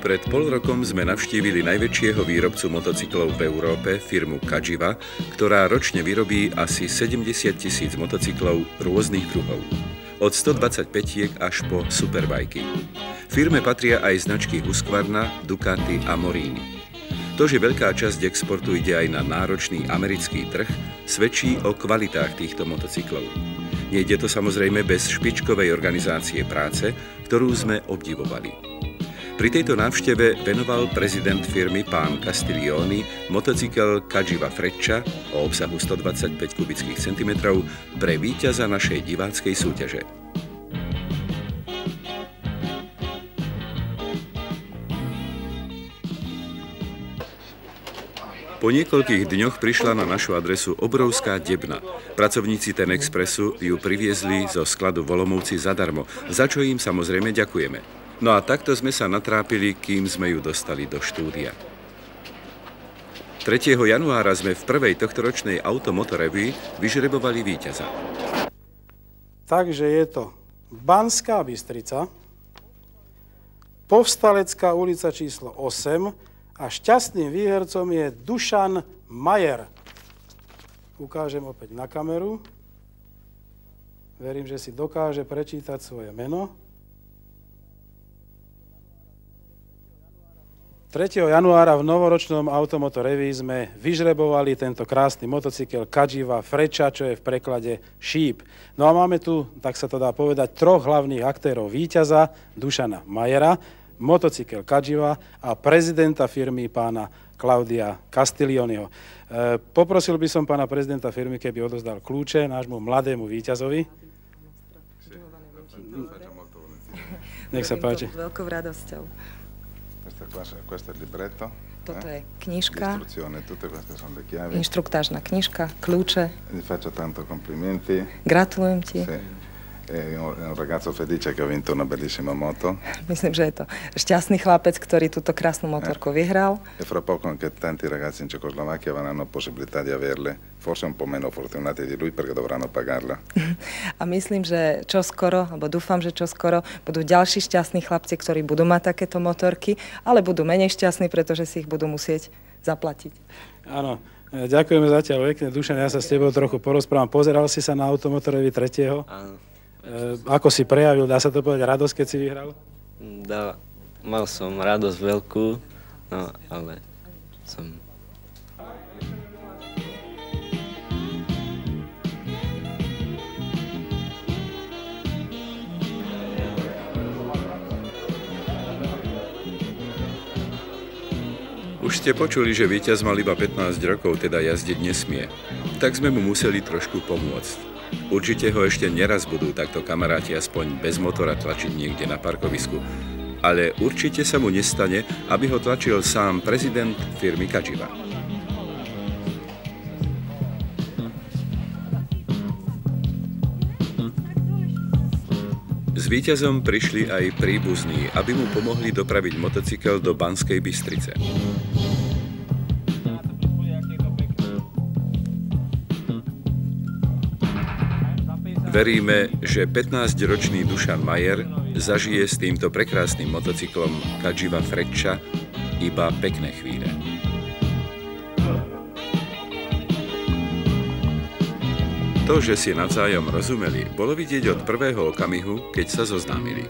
Pred pol rokom sme navštívili najväčšieho výrobcu motocyklov v Európe, firmu Cagiva, ktorá ročne vyrobí asi 70 000 motocyklov rôznych druhov. Od 125 až po superbajky. Firme patria aj značky Husqvarna, Ducati a Morini. To, že veľká časť exportu ide aj na náročný americký trh, svedčí o kvalitách týchto motocyklov. Nejde to samozrejme bez špičkovej organizácie práce, ktorú sme obdivovali. Pri tejto návšteve venoval prezident firmy pán Castiglioni motocykel Cagiva Freccia o obsahu 125 kubických centimetrov pre víťaza našej diváckej súťaže. Po niekoľkých dňoch prišla na našu adresu obrovská debna. Pracovníci Ten Expressu ju priviezli zo skladu v Olomouci zadarmo, za čo im samozrejme ďakujeme. No a takto sme sa natrápili, kým sme ju dostali do štúdia. 3. januára sme v prvej tohtoročnej Automoto Revue vyžrebovali víťaza. Takže je to Banská Bystrica, Povstalecká ulica číslo 8 a šťastným výhercom je Dušan Majer. Ukážem opäť na kameru. Verím, že si dokáže prečítať svoje meno. 3. januára v novoročnom Automoto Revue sme vyžrebovali tento krásny motocykel Cagiva Freccia, čo je v preklade šíp. No a máme tu, tak sa to dá povedať, troch hlavných aktérov víťaza, Dušana Majera, motocykel Cagiva a prezidenta firmy pána Claudia Castiglioniho. Poprosil by som pána prezidenta firmy, keby odozdal kľúče nášmu mladému víťazovi. Nech sa páči. S veľkou radosťou. Questo è il libretto. Toto je knižka, Tutte queste sono le chiavi. inštruktážna knižka, kľúče. Ti faccio tanto complimenti. Gratulujem ti. Sì. È un ragazzo felice che ha vinto una bellissima moto. Myslím, že je to šťastný chlapec, ktorý túto krásnu motorku vyhral. E fra poco anche tanti ragazzi in Cecoslovacchia avranno possibilità di averle, forse un po' meno fortunati di lui perché dovranno pagarla. A myslím, že čoskoro, alebo dúfam, že čoskoro budú ďalší šťastní chlapci, ktorí budú mať takéto motorky, ale budú menej šťastní, pretože si ich budú musieť zaplatiť. Áno, ďakujeme zatiaľ pekne. Dušan, ja sa s tebou trochu porozprávam. Pozeral si sa na Automoto Revue 3. Áno. Ako si prejavil, dá sa to povedať, radosť, keď si vyhral? Mal som radosť veľkú, no ale som... Už ste počuli, že víťaz mal iba 15 rokov, teda jazdiť nesmie. Tak sme mu museli trošku pomôcť. Určite ho ešte neraz budú takto kamaráti aspoň bez motora tlačiť niekde na parkovisku. Ale určite sa mu nestane, aby ho tlačil sám prezident firmy Cagiva. S víťazom prišli aj príbuzní, aby mu pomohli dopraviť motocykel do Banskej Bystrice. Veríme, že 15-ročný Dušan Majer zažije s týmto prekrásnym motocyklom Cagiva Freccia iba pekné chvíle. To, že si navzájom rozumeli, bolo vidieť od prvého okamihu, keď sa zoznámili.